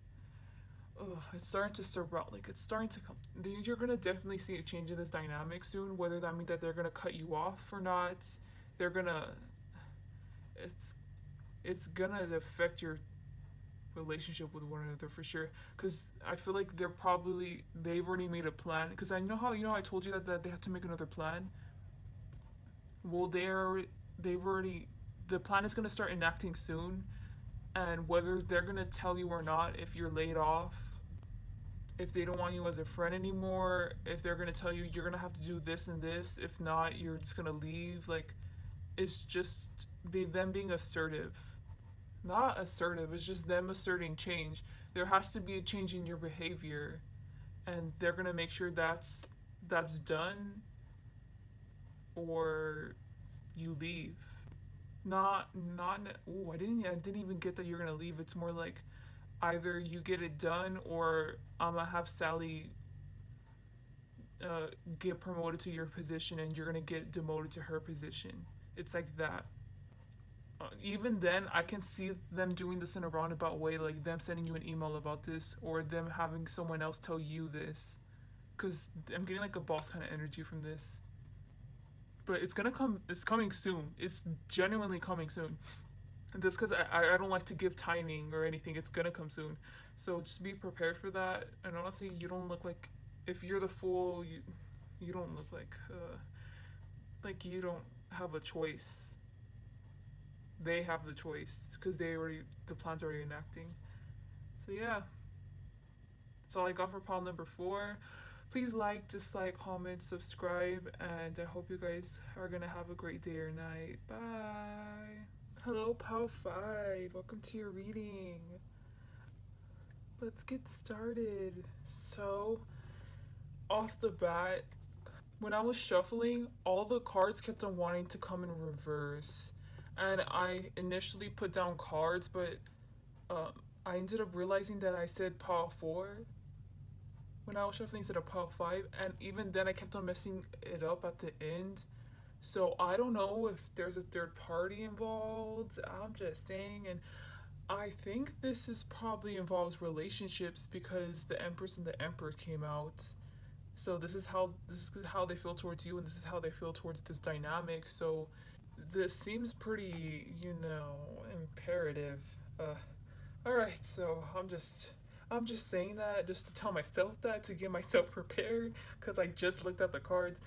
it's starting to surround. Like it's starting to come. You're gonna definitely see a change in this dynamic soon. Whether that means that they're gonna cut you off or not, they're gonna. It's it's gonna affect your relationship with one another for sure, because I feel like they've already made a plan, because I know how, I told you that they have to make another plan. Well, they've already, the plan is going to start enacting soon, and whether they're going to tell you or not, if you're laid off, if they don't want you as a friend anymore, if they're going to tell you you're going to have to do this and this, if not you're just going to leave, like it's just them being assertive. Not assertive, it's just them asserting change. There has to be a change in your behavior, and they're gonna make sure that's done, or you leave. Not. Oh, I didn't even get that you're gonna leave. It's more like either you get it done, or I'm gonna have Sally get promoted to your position, and you're gonna get demoted to her position. It's like that. Even then, I can see them doing this in a roundabout way, like them sending you an email about this, or them having someone else tell you this. Because I'm getting like a boss kind of energy from this. But it's gonna come, it's coming soon. It's genuinely coming soon. And this because I don't like to give timing or anything, it's gonna come soon. So just be prepared for that. And honestly, you don't look like, if you're the fool, you don't look like you don't have a choice. They have the choice, because the plan's already enacting. So yeah, that's all I got for pile number 4. Please like, dislike, comment, subscribe, and I hope you guys are gonna have a great day or night. Bye. Hello, pile 5. Welcome to your reading. Let's get started. So, off the bat, when I was shuffling, all the cards kept on wanting to come in reverse. And I initially put down cards, but I ended up realizing that I said pile 4 when I was shuffling instead of pile 5, and even then I kept on messing it up at the end. So I don't know if there's a third party involved. I'm just saying, and I think this is probably involves relationships, because the Empress and the Emperor came out. So this is how they feel towards you, and this is how they feel towards this dynamic. So this seems pretty, imperative. Alright, so I'm just saying that just to tell myself that, to get myself prepared, because I just looked at the cards.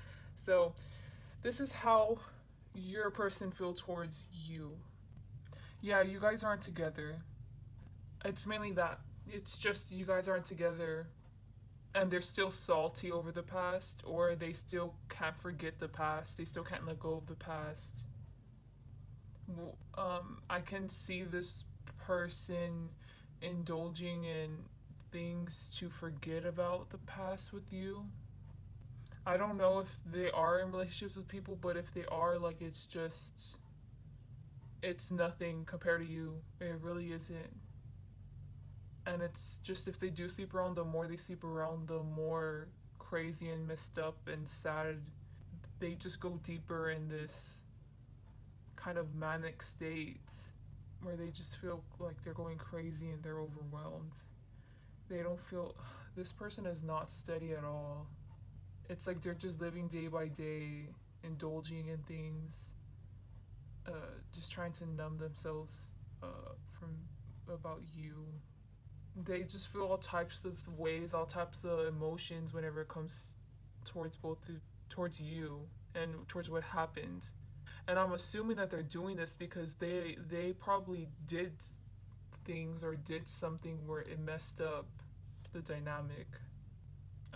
So this is how your person feels towards you. Yeah, you guys aren't together. It's mainly that. It's just you guys aren't together, and they're still salty over the past, or they still can't forget the past. They still can't let go of the past. I can see this person indulging in things to forget about the past with you. I don't know if they are in relationships with people, but if they are, like, it's nothing compared to you. It really isn't. And it's just, if they do sleep around, the more they sleep around, the more crazy and messed up and sad they just go deeper in this kind of manic state, where they just feel like they're going crazy and they're overwhelmed. They don't feel, this person is not steady at all. It's like they're just living day by day, indulging in things, just trying to numb themselves from about you. they just feel all types of ways, all types of emotions whenever it comes towards towards you and towards what happened. And I'm assuming that they're doing this because they probably did things or did something where it messed up the dynamic.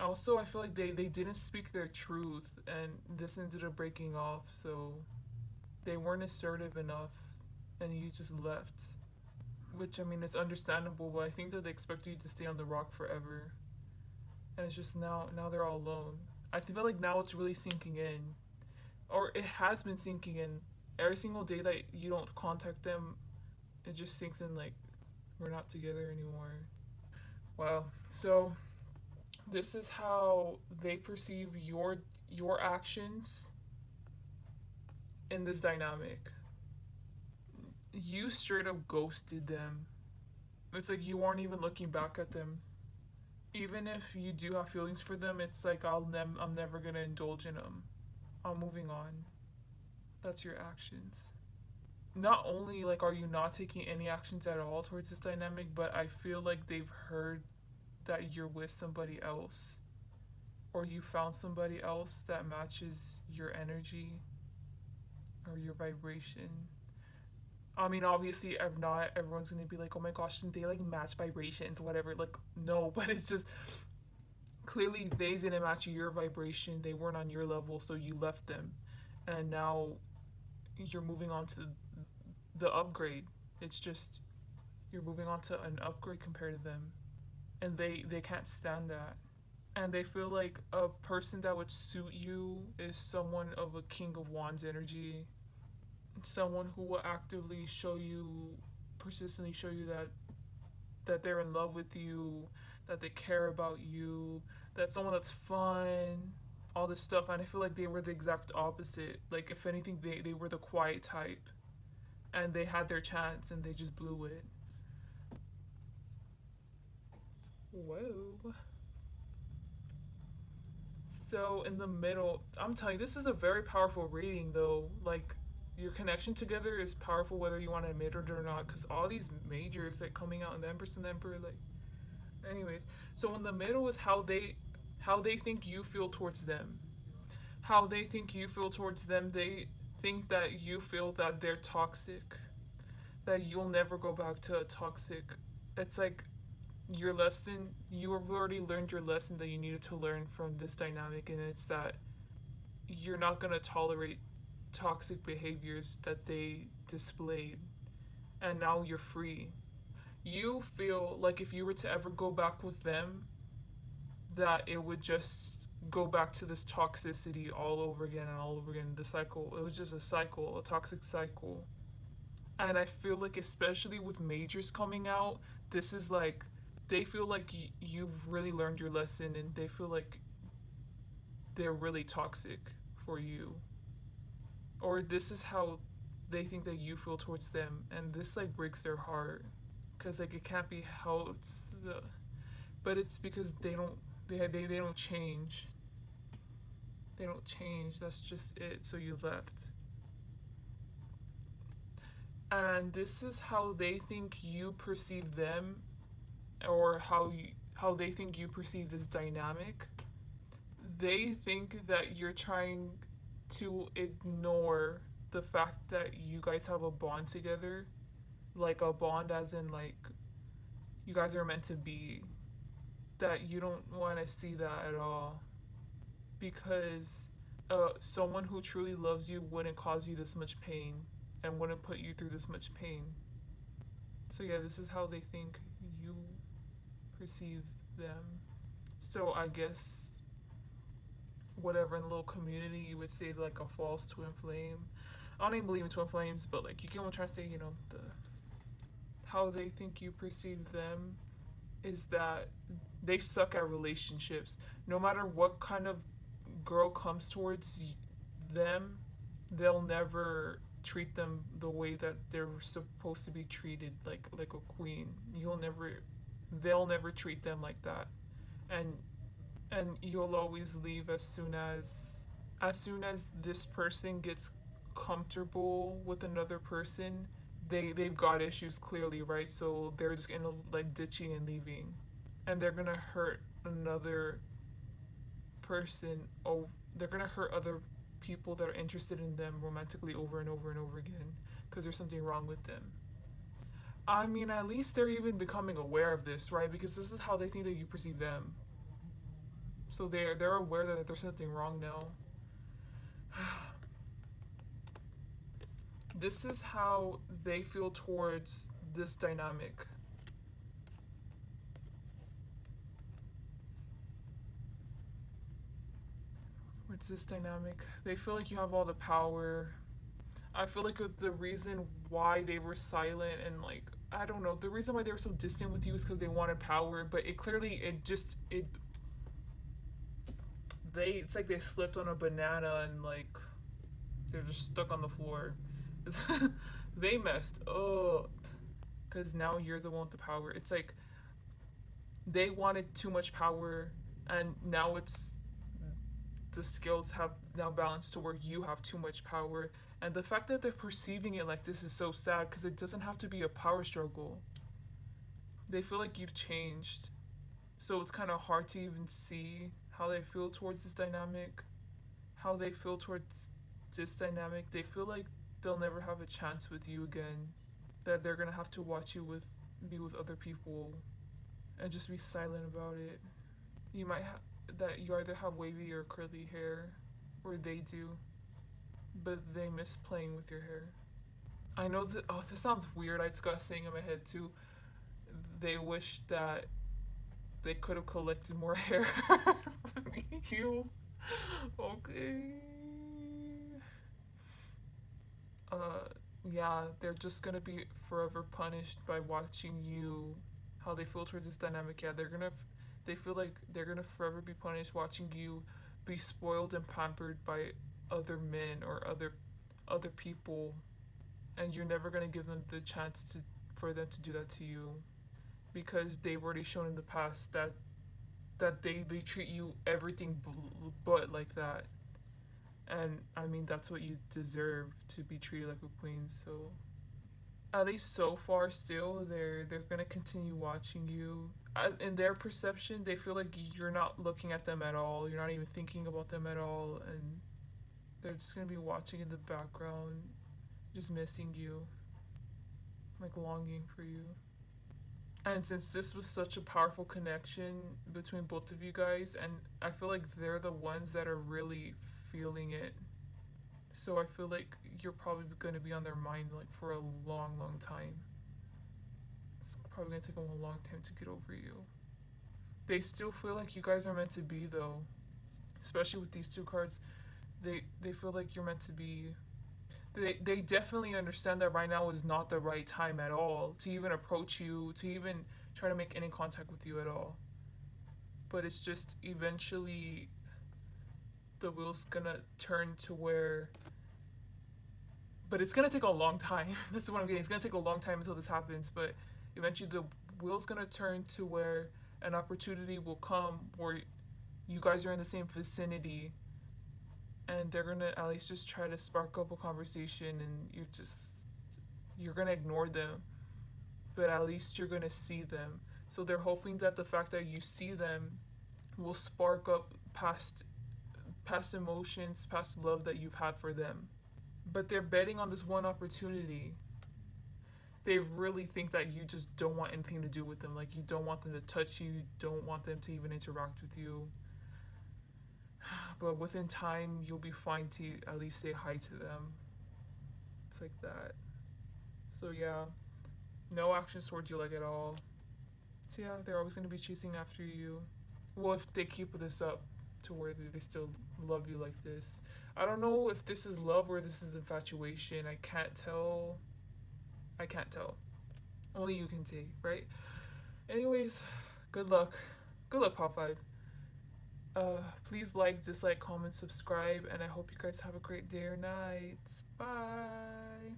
Also, I feel like they didn't speak their truth and this ended up breaking off, so they weren't assertive enough and you just left. Which, I mean, it's understandable, but I think that they expect you to stay on the rock forever. And it's just now they're all alone. I feel like now it's really sinking in. Or it has been sinking in. Every single day that you don't contact them, it just sinks in like, we're not together anymore. Wow. So this is how they perceive your actions in this dynamic. You straight up ghosted them. It's like you weren't even looking back at them. Even if you do have feelings for them, it's like I'm never gonna indulge in them. I'm moving on. That's your actions. Not only like are you not taking any actions at all towards this dynamic, but I feel like they've heard that you're with somebody else, or you found somebody else that matches your energy or your vibration. I mean, obviously, if not, everyone's gonna be like, "Oh my gosh, didn't they like match vibrations, whatever?" Like, no, but it's just clearly they didn't match your vibration. They weren't on your level, so you left them, and now you're moving on to the upgrade. It's just you're moving on to an upgrade compared to them, and they can't stand that, and they feel like a person that would suit you is someone of a King of Wands energy, someone who will actively show you, persistently show you that they're in love with you, that they care about you, that someone that's fun, all this stuff. And I feel like they were the exact opposite. Like, if anything, they were the quiet type. And they had their chance and they just blew it. Whoa. So, in the middle, I'm telling you, this is a very powerful reading, though. Like, your connection together is powerful whether you want to admit it or not. Because all these majors, like, coming out in the Empress and the Emperor, like, anyways, so in the middle is how they think you feel towards them. How they think you feel towards them. They think that you feel that they're toxic. That you'll never go back to a toxic. It's like your lesson, you have already learned your lesson that you needed to learn from this dynamic, and it's that you're not going to tolerate toxic behaviors that they displayed. And now you're free. You feel like if you were to ever go back with them, that it would just go back to this toxicity all over again and all over again. The cycle, it was just a cycle, a toxic cycle. And I feel like, especially with majors coming out, this is like, they feel like you've really learned your lesson and they feel like they're really toxic for you. Or this is how they think that you feel towards them. And this like breaks their heart. Because like it can't be helped. But it's because they don't change. They don't change. That's just it. So you left. And this is how they think you perceive them, or how they think you perceive this dynamic. They think that you're trying to ignore the fact that you guys have a bond together, like a bond as in like you guys are meant to be, that you don't want to see that at all, because someone who truly loves you wouldn't cause you this much pain and wouldn't put you through this much pain. So yeah, this is how they think you perceive them. So I guess whatever in the little community you would say like a false twin flame. I don't even believe in twin flames, but like you get what I'm trying to say, the how they think you perceive them is that they suck at relationships. No matter what kind of girl comes towards them, they'll never treat them the way that they're supposed to be treated, like a queen. They'll never treat them like that. And you'll always leave as soon as this person gets comfortable with another person, they've got issues clearly, right? So they're just gonna like ditching and leaving, and they're gonna hurt another person. Oh, they're gonna hurt other people that are interested in them romantically over and over and over again because there's something wrong with them. I mean, at least they're even becoming aware of this, right? Because this is how they think that you perceive them. So they're aware that there's something wrong now. This is how they feel towards this dynamic. What's this dynamic? They feel like you have all the power. I feel like the reason why they were silent and like I don't know, the reason why they were so distant with you is because they wanted power, but it clearly it's like they slipped on a banana and like they're just stuck on the floor. They messed up because now you're the one with the power. It's like they wanted too much power and now it's the skills have now balanced to where you have too much power. And the fact that they're perceiving it like this is so sad because it doesn't have to be a power struggle. They feel like you've changed. So it's kind of hard to even see how they feel towards this dynamic. How they feel towards this dynamic. They feel like they'll never have a chance with you again. That they're going to have to watch you be with other people and just be silent about it. You might that you either have wavy or curly hair, or they do, but they miss playing with your hair. I know that, oh, this sounds weird. I just got a saying in my head too. They wish that they could have collected more hair from you. Okay. Yeah, they're just gonna be forever punished by watching you, how they feel towards this dynamic. Yeah, they feel like they're gonna forever be punished watching you be spoiled and pampered by other men or other people, and you're never gonna give them the chance for them to do that to you, because they've already shown in the past that they treat you everything but like that. And I mean that's what you deserve, to be treated like a queen. So at least so far still they're gonna continue watching you. In their perception they feel like you're not looking at them at all, you're not even thinking about them at all, and they're just gonna be watching in the background, just missing you, like longing for you. And since this was such a powerful connection between both of you guys, and I feel like they're the ones that are really feeling it, so I feel like you're probably going to be on their mind like for a long time. It's probably going to take them a long time to get over you. They still feel like you guys are meant to be though, especially with these two cards. They feel like you're meant to be. They definitely understand that right now is not the right time at all to even approach you, to even try to make any contact with you at all. But it's just eventually the wheel's gonna turn to where, but it's gonna take a long time. That's what I'm getting. It's gonna take a long time until this happens, but eventually the wheel's gonna turn to where an opportunity will come where you guys are in the same vicinity, and they're gonna at least just try to spark up a conversation, and you're gonna ignore them, but at least you're gonna see them. So they're hoping that the fact that you see them will spark up past emotions, past love that you've had for them. But they're betting on this one opportunity. They really think that you just don't want anything to do with them. Like you don't want them to touch you, don't want them to even interact with you. But within time, you'll be fine to at least say hi to them. It's like that. So yeah, no actions towards you like at all. So yeah, they're always going to be chasing after you. Well, if they keep this up to where they still love you like this. I don't know if this is love or this is infatuation. I can't tell. Only you can see, right? Anyways, good luck. Good luck, Pop 5. Please like, dislike, comment, subscribe, and I hope you guys have a great day or night. Bye.